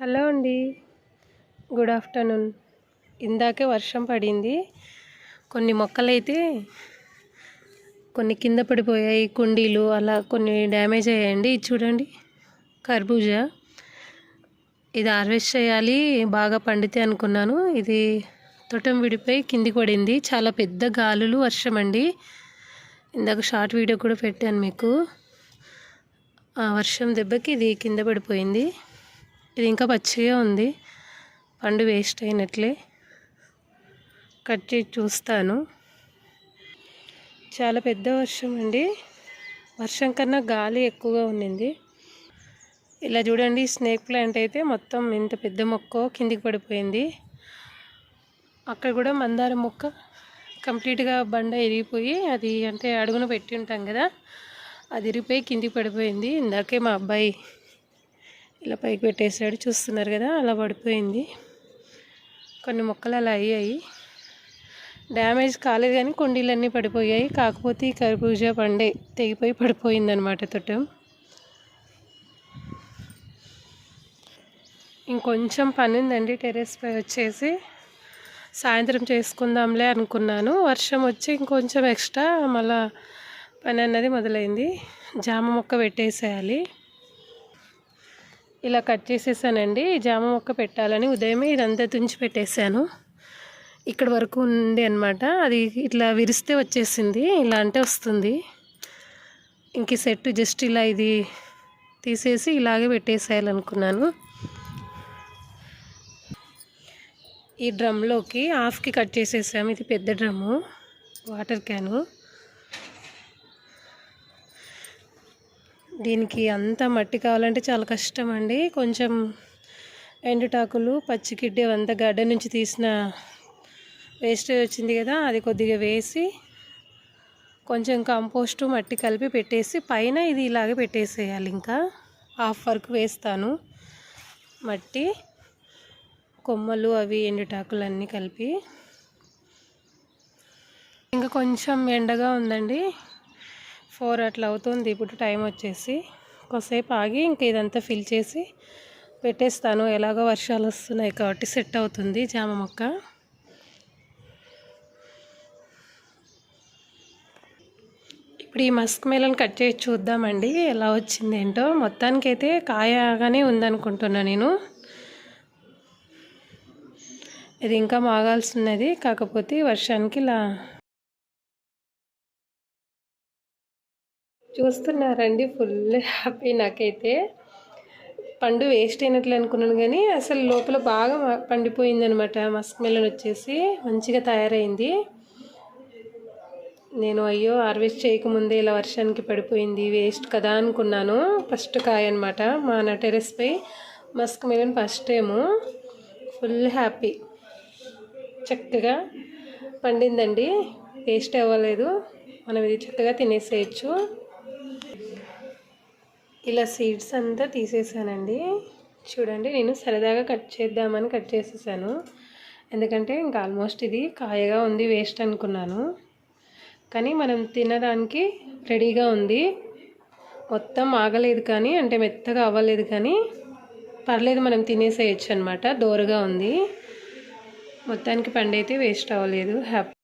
Hello అండి, good afternoon. ఇందాకే వర్షం పడింది. కొన్ని మొక్కలైతే కొన్ని కింద పడిపోయాయి, కుండీలు అలా కొన్ని డ్యామేజ్ అయ్యాయండి. ఇది చూడండి, కర్బూజా. ఇది హార్వెస్ట్ చేయాలి, బాగా పండితే అనుకున్నాను. ఇది తొటం విడిపోయి కిందికి పడింది. చాలా పెద్ద గాలులు, వర్షం అండి. ఇందాక షార్ట్ వీడియో కూడా పెట్టాను మీకు. ఆ వర్షం దెబ్బకి ఇది కింద పడిపోయింది. ఇది ఇంకా పచ్చిగా ఉంది, పండు వేస్ట్ అయినట్లే. కట్ చేసి చూస్తాను. చాలా పెద్ద వర్షం అండి. వర్షం కన్నా గాలి ఎక్కువగా ఉండింది. ఇలా చూడండి, స్నేక్ ప్లాంట్ అయితే మొత్తం ఇంత పెద్ద మొక్క కిందికి పడిపోయింది. అక్కడ కూడా మందారం మొక్క కంప్లీట్గా బండ ఇరిగిపోయి, అది అంటే అడుగున పెట్టి ఉంటాం కదా, అది ఇరిగిపోయి కిందికి పడిపోయింది. ఇందాకే మా అబ్బాయి ఇలా పైకి పెట్టేసాడు, చూస్తున్నారు కదా, అలా పడిపోయింది. కొన్ని మొక్కలు అలా అయ్యాయి, డ్యామేజ్ కాలేదు కానీ కుండీలన్నీ పడిపోయాయి. కాకపోతే ఈ కర్బూజా పండే తెగిపోయి పడిపోయిందనమాట తొట్టం. ఇంకొంచెం పని ఉందండి టెర్రస్ పై వచ్చేసి, సాయంత్రం చేసుకుందాంలే అనుకున్నాను. వర్షం వచ్చి ఇంకొంచెం ఎక్స్ట్రా మళ్ళా పని అన్నది మొదలైంది. జామ మొక్క పెట్టేసేయాలి. ఇలా కట్ చేసేసానండి. జామ మొక్క పెట్టాలని ఉదయమే ఇదంతా తుంచి పెట్టేశాను. ఇక్కడ వరకు ఉంది అనమాట. అది ఇట్లా విరిస్తే వచ్చేసింది, ఇలా అంటే వస్తుంది. ఇంక సెట్ జస్ట్ ఇలా ఇది తీసేసి ఇలాగే పెట్టేసేయాలనుకున్నాను. ఈ డ్రమ్లోకి హాఫ్కి కట్ చేసేసాము. ఇది పెద్ద డ్రమ్ము, వాటర్ క్యాను. దీనికి అంతా మట్టి కావాలంటే చాలా కష్టం అండి. కొంచెం ఎండుటాకులు, పచ్చిగిడ్డి అంతా గడ్డ నుంచి తీసిన వేస్టేజ్ వచ్చింది కదా, అది కొద్దిగా వేసి కొంచెం కంపోస్టు మట్టి కలిపి పెట్టేసి పైన ఇది ఇలాగే పెట్టేసేయాలి. ఇంకా హాఫ్ వరకు వేస్తాను మట్టి, కొమ్మలు అవి ఎండుటాకులు అన్నీ కలిపి. ఇంకా కొంచెం ఎండగా ఉందండి, 4 అట్లా అవుతుంది ఇప్పుడు టైం వచ్చేసి. కొద్దిసేపు ఆగి ఇంకా ఇదంతా ఫిల్ చేసి పెట్టేస్తాను. ఎలాగో వర్షాలు వస్తున్నాయి కాబట్టి సెట్ అవుతుంది జామ మొక్క. ఇప్పుడు ఈ మస్క్ మెలన్ కట్ చేసి చూద్దామండి ఎలా వచ్చింది ఏంటో. మొత్తానికైతే కాయగానే ఉందనుకుంటున్నా నేను. ఇది ఇంకా మాగాల్సినది, కాకపోతే వర్షానికి ఇలా చూస్తున్నారండి. Full happy. నాకైతే పండు వేస్ట్ అయినట్లు అనుకున్నాను కానీ అసలు లోపల బాగా పండిపోయిందనమాట. మస్క్ మెలన్ వచ్చేసి మంచిగా తయారైంది. నేను అయ్యో హార్వెస్ట్ చేయకముందే ఇలా వర్షానికి పడిపోయింది, వేస్ట్ కదా అనుకున్నాను. ఫస్ట్ కాయ అనమాట మా టెర్రస్పై musk melon, first time. Full happy, చక్కగా పండిందండి, వేస్ట్ అవ్వలేదు. మనం ఇది చక్కగా తినేసేయచ్చు. ఇలా సీడ్స్ అంతా తీసేసానండి. చూడండి, నేను సరదాగా కట్ చేద్దామని కట్ చేసేసాను. ఎందుకంటే ఇంకా ఆల్మోస్ట్ ఇది కాయగా ఉంది, వేస్ట్ అనుకున్నాను. కానీ మనం తినడానికి రెడీగా ఉంది. మొత్తం ఆగలేదు కానీ, అంటే మెత్తగా అవ్వలేదు కానీ పర్లేదు, మనం తినేసేయచ్చు అనమాట. దోరగా ఉంది. మొత్తానికి పండైతే వేస్ట్ అవ్వలేదు. హ్యాపీ.